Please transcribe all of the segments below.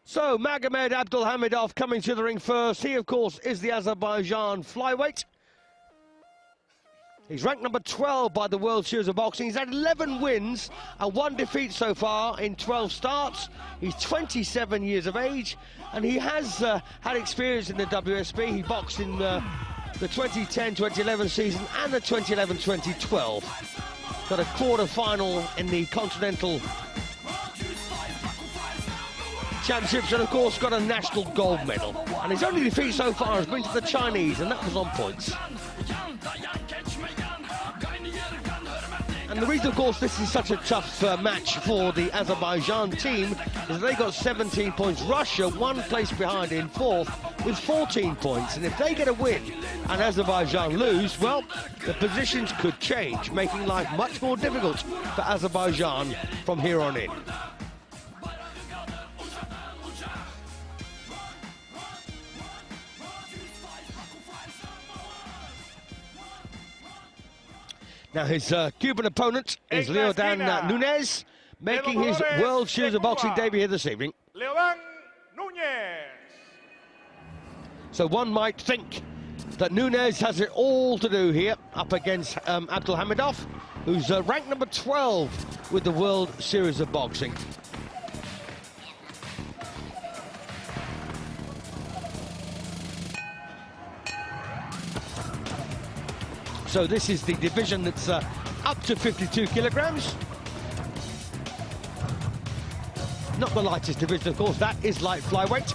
So, Magomed ABDULHAMIDOV coming to the ring first. He, of course, is the Azerbaijan flyweight. He's ranked number 12 by the World Series of Boxing. He's had 11 wins and 1 defeat so far in 12 starts. He's 27 years of age, and he has had experience in the WSB. He boxed in the 2010-2011 season and the 2011-2012. Got a quarter-final in the Continental Championships, and of course got a national gold medal. And his only defeat so far has been to the Chinese, and that was on points. And the reason, of course, this is such a tough match for the Azerbaijan team is they got 17 points. Russia, 1 place behind in 4th with 14 points. And if they get a win and Azerbaijan lose, well, the positions could change, making life much more difficult for Azerbaijan from here on in. Now his Cuban opponent is Leodan NUñEZ, making his World Series of Boxing debut here this evening. Leodan NUñEZ. So one might think that NUñEZ has it all to do here up against ABDULHAMIDOV, who's ranked number 12 with the World Series of Boxing. So this is the division that's up to 52 kilograms. Not the lightest division, of course, that is light flyweight.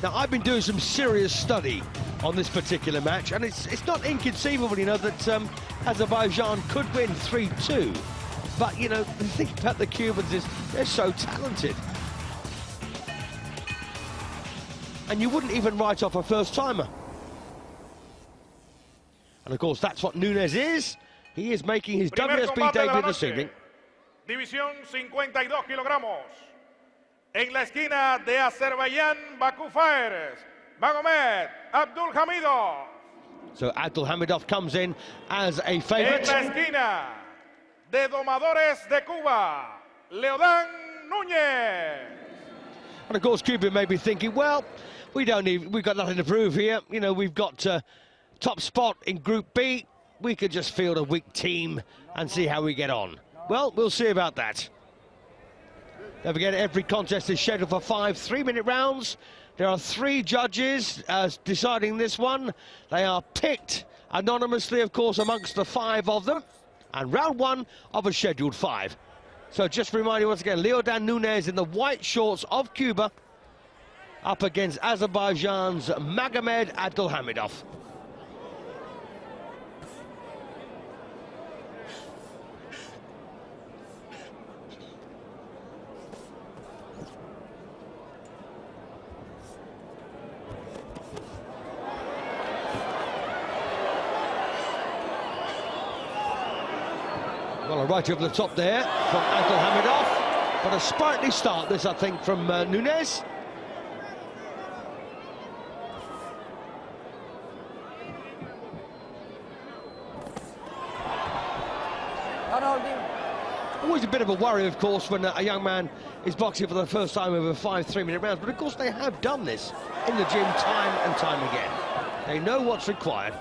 Now, I've been doing some serious study on this particular match, and it's not inconceivable, you know, that Azerbaijan could win 3-2. But, you know, the thing about the Cubans is they're so talented. And you wouldn't even write off a first-timer. And, of course, that's what NUñEZ is. He is making his WSB debut this evening. División 52 kilogramos. En la esquina de Azerbaiyán, Bakú Fires, Magomed ABDULHAMIDOV. So ABDULHAMIDOV comes in as a favorite. En la esquina de Domadores de Cuba, Leodan NUñEZ. And of course, Cuba may be thinking, well, we've got nothing to prove here. You know, we've got top spot in Group B. We could just field a weak team and see how we get on. Well, we'll see about that. Don't forget, every contest is scheduled for 5 3-minute rounds. There are 3 judges deciding this one. They are picked anonymously, of course, amongst the 5 of them. And round 1 of a scheduled 5. So just remind you once again, Leodan NUñEZ in the white shorts of Cuba up against Azerbaijan's Magomed ABDULHAMIDOV. Well, a right over the top there from ABDULHAMIDOV, but a sprightly start this, I think, from NUñEZ. Always a bit of a worry, of course, when a young man is boxing for the first time over 5 3-minute rounds, but of course they have done this in the gym time and time again. They know what's required.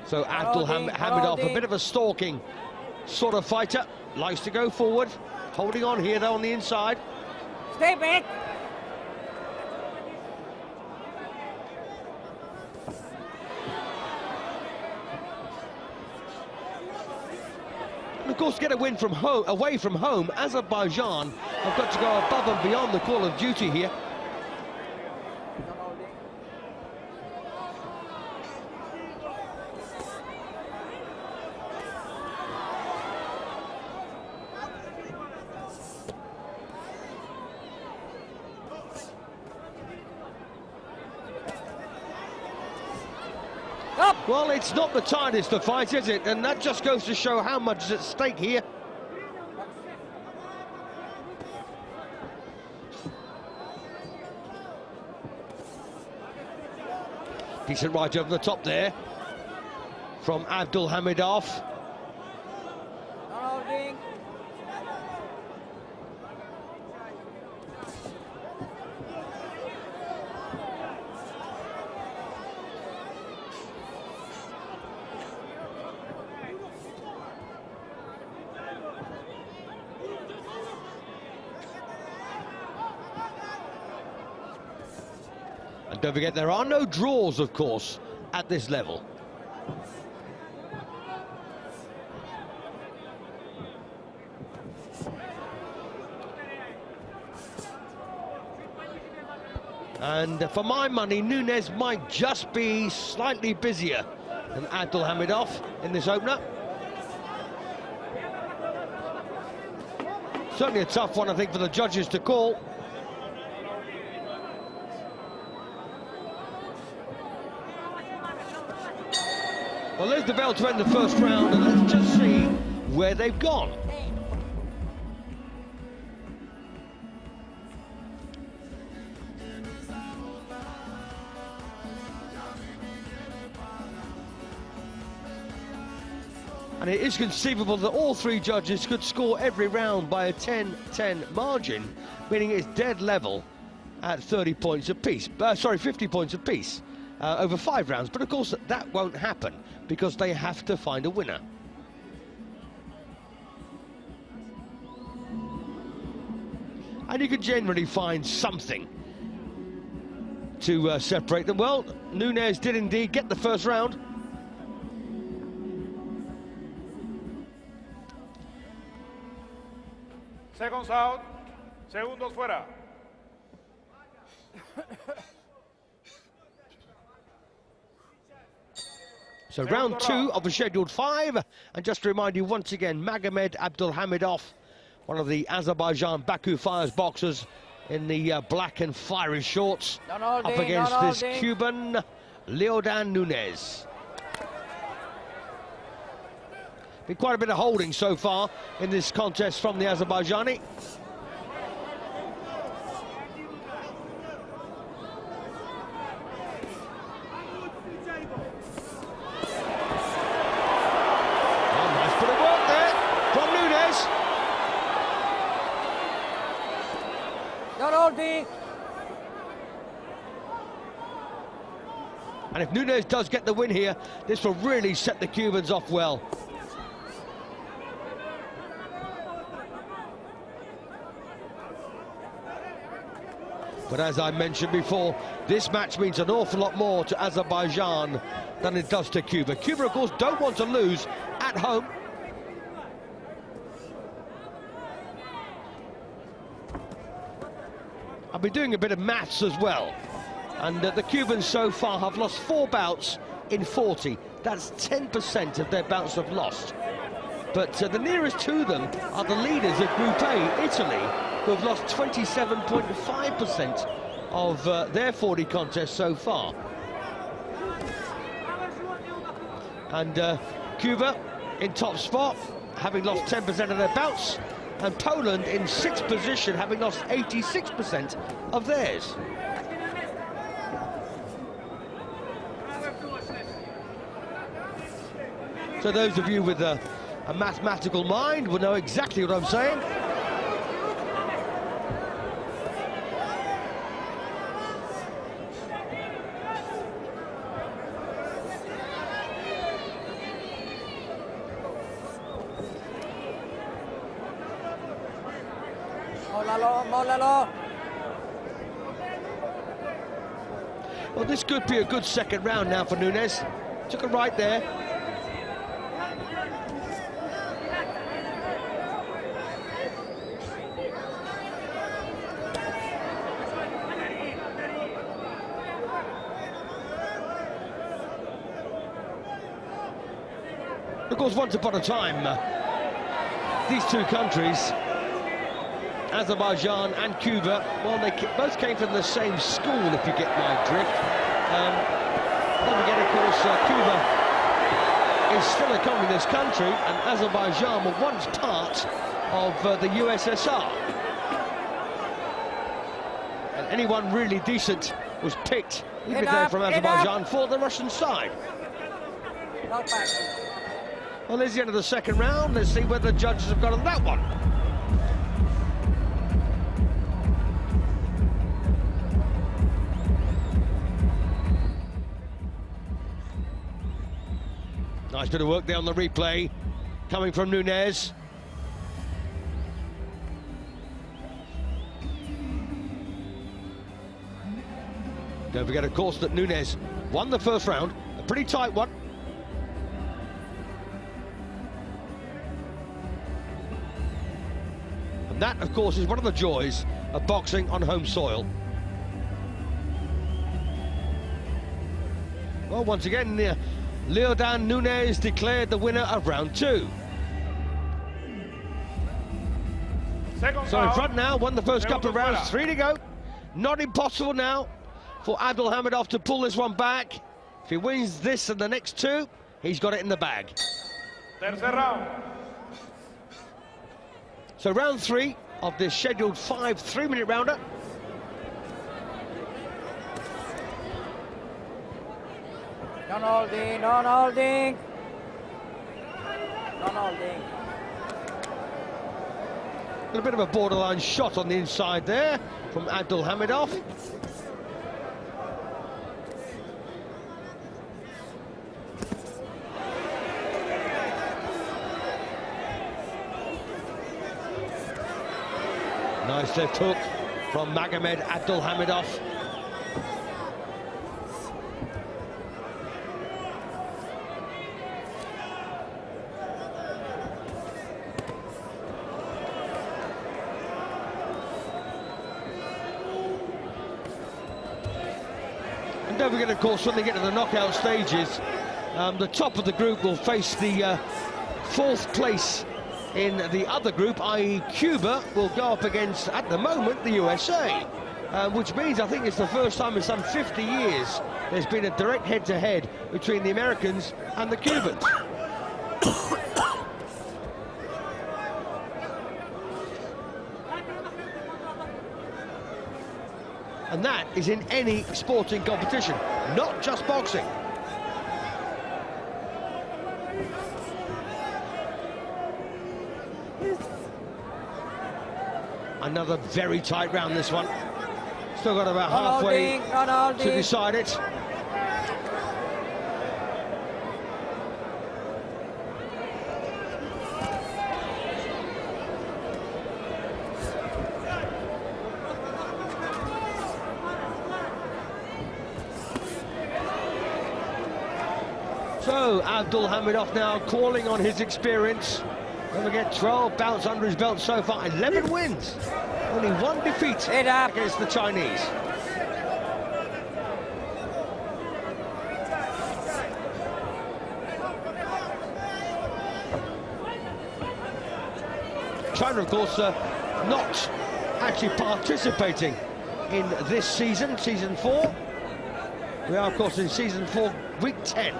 So ABDULHAMIDOV, a bit of a stalking sort of fighter, likes to go forward, holding on here though on the inside. Stay back. And of course, to get a win from home, away from home, Azerbaijan have got to go above and beyond the call of duty here. Well, it's not the tightest of fights, is it? And that just goes to show how much is at stake here. Decent right over the top there from ABDULHAMIDOV. And don't forget, there are no draws, of course, at this level. And for my money, NUñEZ might just be slightly busier than ABDULHAMIDOV in this opener. Certainly a tough one, I think, for the judges to call. Well, there's the bell to end the first round, and let's just see where they've gone. And it is conceivable that all three judges could score every round by a 10-10 margin, meaning it's dead level at 30 points apiece. 50 points apiece over 5 rounds. But of course, that won't happen because they have to find a winner. And you can generally find something to separate them. Well, NUñEZ did indeed get the first round. Seconds out, segundos fuera. So round 2 of the scheduled 5, and just to remind you once again, Magomed ABDULHAMIDOV, one of the Azerbaijan Baku Fires boxers in the black and fiery shorts, up against this Cuban Leodan NUñEZ. Been quite a bit of holding so far in this contest from the Azerbaijani. And if NUñEZ does get the win here, this will really set the Cubans off well. But as I mentioned before, this match means an awful lot more to Azerbaijan than it does to Cuba. Cuba, of course, don't want to lose at home. I've been doing a bit of maths as well, and the Cubans so far have lost 4 bouts in 40. That's 10% of their bouts have lost. But the nearest to them are the leaders of Group A, Italy, who have lost 27.5% of their 40 contests so far. And Cuba in top spot, having lost 10% of their bouts, and Poland in 6th position, having lost 86% of theirs. So those of you with a mathematical mind will know exactly what I'm saying. Well, this could be a good second round now for NUñEZ. Took a right there. Of course, once upon a time, these two countries, Azerbaijan and Cuba, well, they both came from the same school, if you get my drift. Don't forget, of course, Cuba is still a communist country, and Azerbaijan were once part of the USSR. And anyone really decent was picked, even there from Azerbaijan, for the Russian side. Well, there's the end of the second round. Let's see whether the judges have got on that one. Nice bit of work there on the replay, coming from NUñEZ. Don't forget, of course, that NUñEZ won the first round, a pretty tight one. And that, of course, is one of the joys of boxing on home soil. Well, once again, Leodan NUñEZ declared the winner of round 2. So in front now, won the first couple of rounds, 3 to go. Not impossible now for ABDULHAMIDOV to pull this one back. If he wins this and the next 2, he's got it in the bag. Tercer round. So round 3 of this scheduled 5 3-minute rounder. Non-holding, non-holding. Non-holding. A bit of a borderline shot on the inside there from ABDULHAMIDOV. Nice left hook from Magomed ABDULHAMIDOV. And don't forget, of course, when they get to the knockout stages, the top of the group will face the 4th place in the other group, i.e. Cuba, will go up against, at the moment, the USA. Which means I think it's the first time in some 50 years there's been a direct head-to-head between the Americans and the Cubans. And that is in any sporting competition, not just boxing. Another very tight round, this one. Still got about halfway to decide it. So ABDULHAMIDOV now calling on his experience. Don't forget, 12 bouts under his belt so far, 11 wins. Only 1 defeat against the Chinese. China, of course, not actually participating in this season, season 4. We are, of course, in season 4, week 10.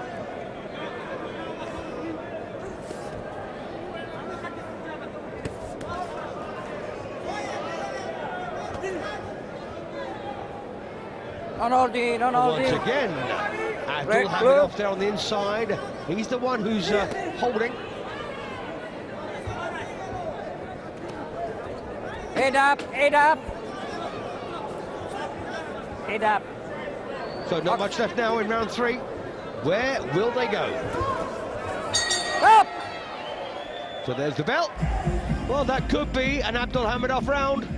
Non-holding, non-holding. Once again, ABDULHAMIDOV there on the inside. He's the one who's holding. Head up, head up. Head up. So not much left now in round 3. Where will they go? Up! So there's the bell. Well, that could be an ABDULHAMIDOV round.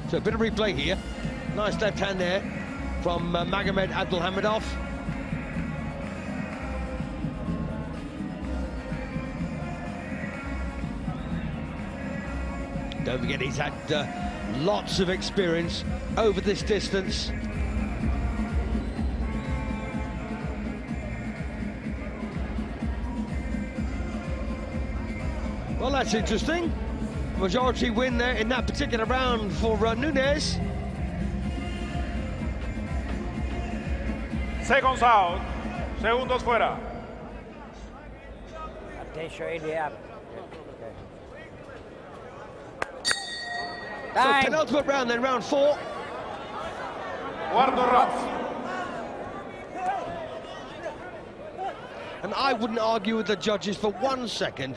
So a bit of replay here. Nice left hand there from Magomed ABDULHAMIDOV. Don't forget, he's had lots of experience over this distance. Well, that's interesting. Majority win there in that particular round for NUñEZ. Seconds out. segundos fuera. Attention in the up. So Time. penultimate round, then round 4. Cuarto round. And I wouldn't argue with the judges for 1 second.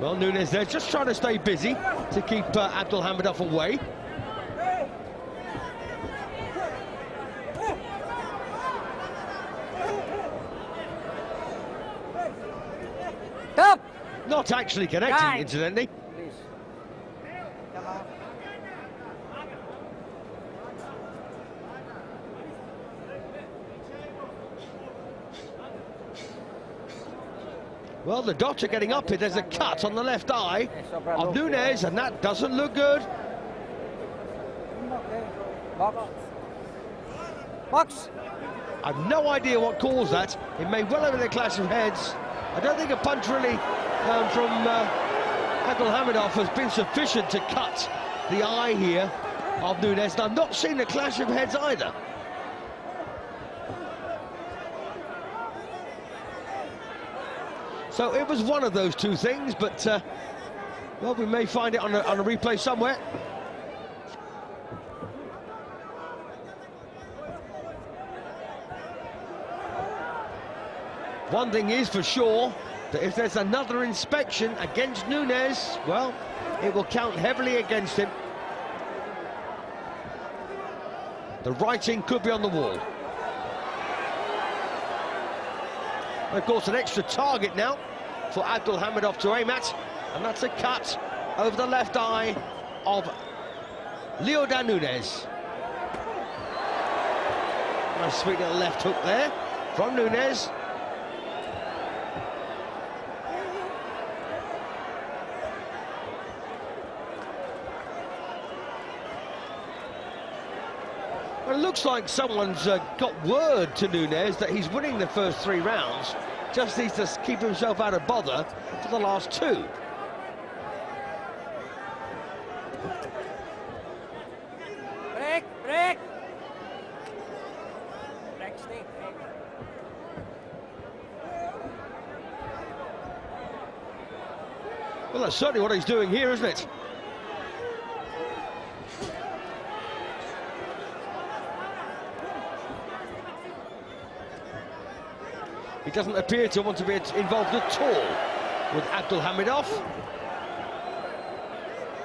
Well, NUñEZ there just trying to stay busy to keep ABDULHAMIDOV away. Stop. Not actually connecting, Time. incidentally. Please. Come on. Well, the doctor getting up here. There's a cut on the left eye of NUñEZ, and that doesn't look good. Box. Box. I've no idea what caused that. It may well have been a clash of heads. I don't think a punch really from ABDULHAMIDOV has been sufficient to cut the eye here of NUñEZ. And I've not seen a clash of heads either. So it was one of those two things, but well, we may find it on a replay somewhere. One thing is for sure, that if there's another inspection against NUñEZ, well, it will count heavily against him. The writing could be on the wall. And of course, an extra target now for ABDULHAMIDOV to aim at, and that's a cut over the left eye of Leodan NUñEZ. Nice sweet little left hook there from NUñEZ. Well, it looks like someone's got word to NUñEZ that he's winning the first 3 rounds. Just needs to keep himself out of bother for the last 2. Break. Break. Break stick. Well, that's certainly what he's doing here, isn't it? He doesn't appear to want to be involved at all with ABDULHAMIDOV.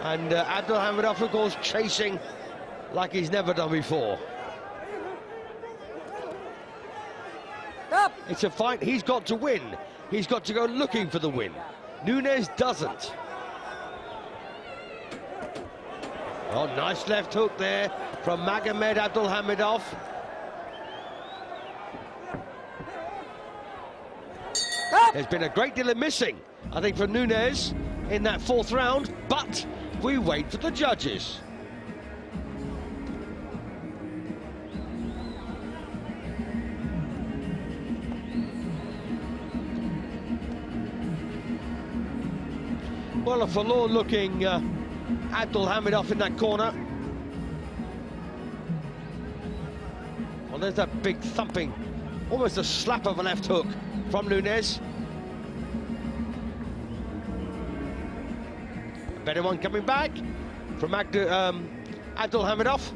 And ABDULHAMIDOV, of course, chasing like he's never done before. Stop. It's a fight he's got to win. He's got to go looking for the win. NUñEZ doesn't. Oh, nice left hook there from Magomed ABDULHAMIDOV. There's been a great deal of missing, I think, from NUñEZ in that 4th round, but we wait for the judges. Well, a forlorn-looking ABDULHAMIDOV in that corner. Well, there's that big thumping, almost a slap of a left hook from NUñEZ. Better one coming back from ABDULHAMIDOV.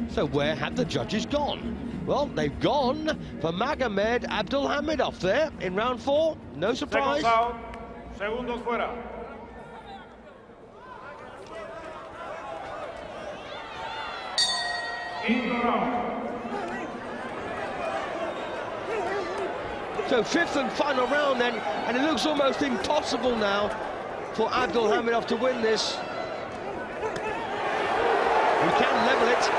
So where have the judges gone? Well, they've gone for Magomed ABDULHAMIDOV there in round 4. No surprise. Seconds out, segundos fuera. Quinto round. So 5th and final round then, and it looks almost impossible now for ABDULHAMIDOV to win this. He can level it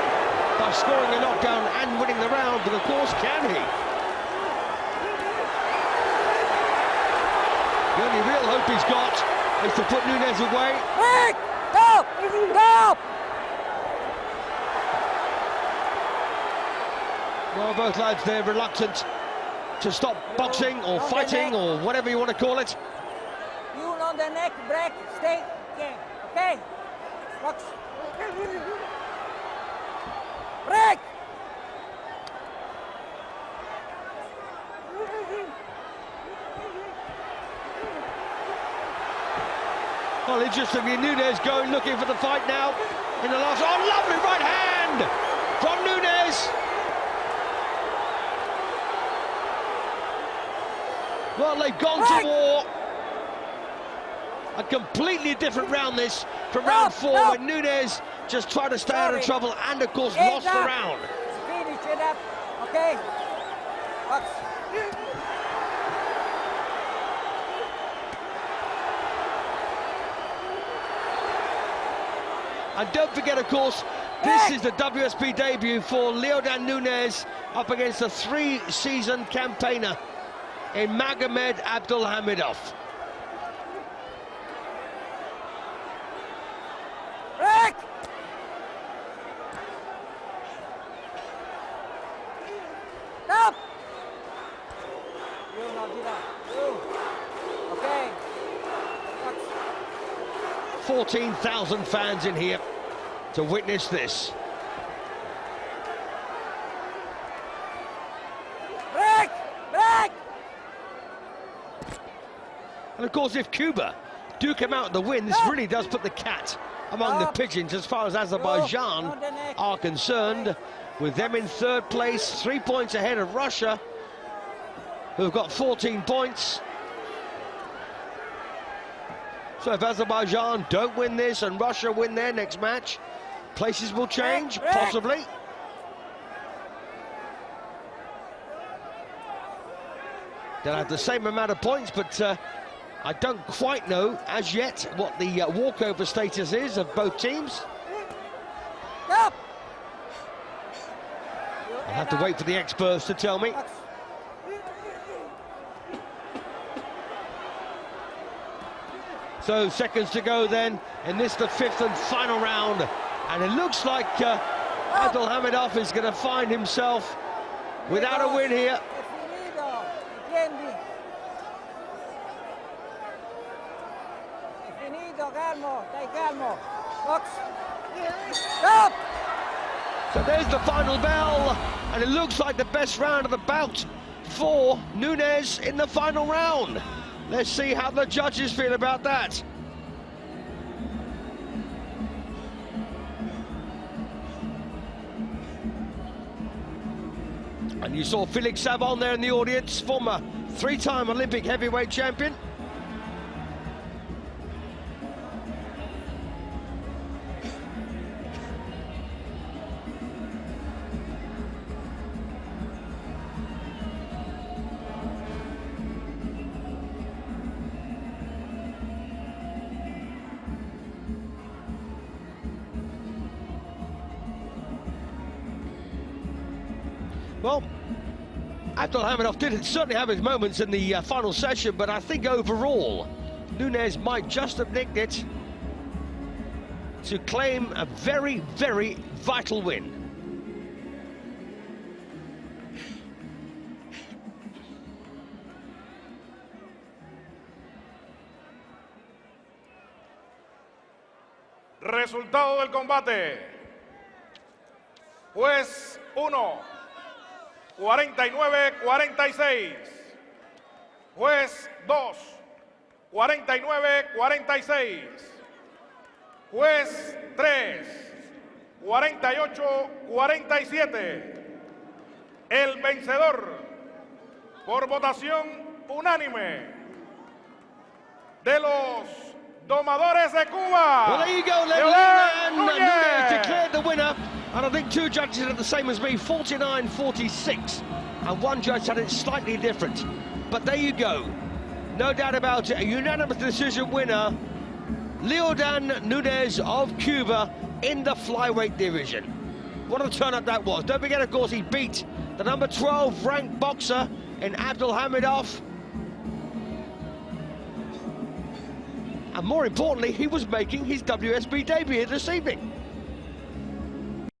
by scoring a knockdown and winning the round, but of course, can he? The only real hope he's got is to put NUñEZ away. Break. Stop. Stop. Well, both lads there reluctant to stop boxing or fighting or whatever you want to call it. You on the neck, break, stay, okay? Box. Break! Well, interestingly, Nuñez going looking for the fight now in the last. Oh, lovely right hand from Nuñez. Well, they've gone to war. A completely different round this from round 4 when Nuñez just tried to stay out of trouble and, of course, lost the round. Finish it up, okay? Box. And don't forget, of course, this is the WSB debut for Leodan Nuñez up against a 3-season campaigner in Magomed ABDULHAMIDOV. Break! Stop! You not give up. You. Okay. 14,000 fans in here to witness this. Break! Break! And of course, if Cuba do come out the win, this really does put the cat among the pigeons as far as Azerbaijan are concerned, with them in 3rd place, 3 points ahead of Russia, who've got 14 points. So if Azerbaijan don't win this and Russia win their next match, places will change, possibly. They'll have the same amount of points, but I don't quite know as yet what the walkover status is of both teams. Stop! I'll have to wait for the experts to tell me. So seconds to go then, in this the 5th and final round. And it looks like ABDULHAMIDOV is going to find himself without a win here. Stop! So there's the final bell, and it looks like the best round of the bout for Nuñez in the final round. Let's see how the judges feel about that. And you saw Felix Savon there in the audience, former 3-time Olympic heavyweight champion. Well, ABDULHAMIDOV did certainly have his moments in the final session, but I think overall, Nuñez might just have nicked it to claim a very, very vital win. Resultado del combate. Juez 1. 49-46. Juez 2, 49-46. Juez 3, 48-47. El vencedor por votación unánime de los domadores de Cuba. Well, there you go, Leodan Nuñez declared the winner. And I think 2 judges had it the same as me, 49-46. And 1 judge had it slightly different. But there you go. No doubt about it, a unanimous decision winner, Leodan Nuñez of Cuba in the flyweight division. What a turn-up that was. Don't forget, of course, he beat the number 12 ranked boxer in ABDULHAMIDOV. And more importantly, he was making his WSB debut this evening.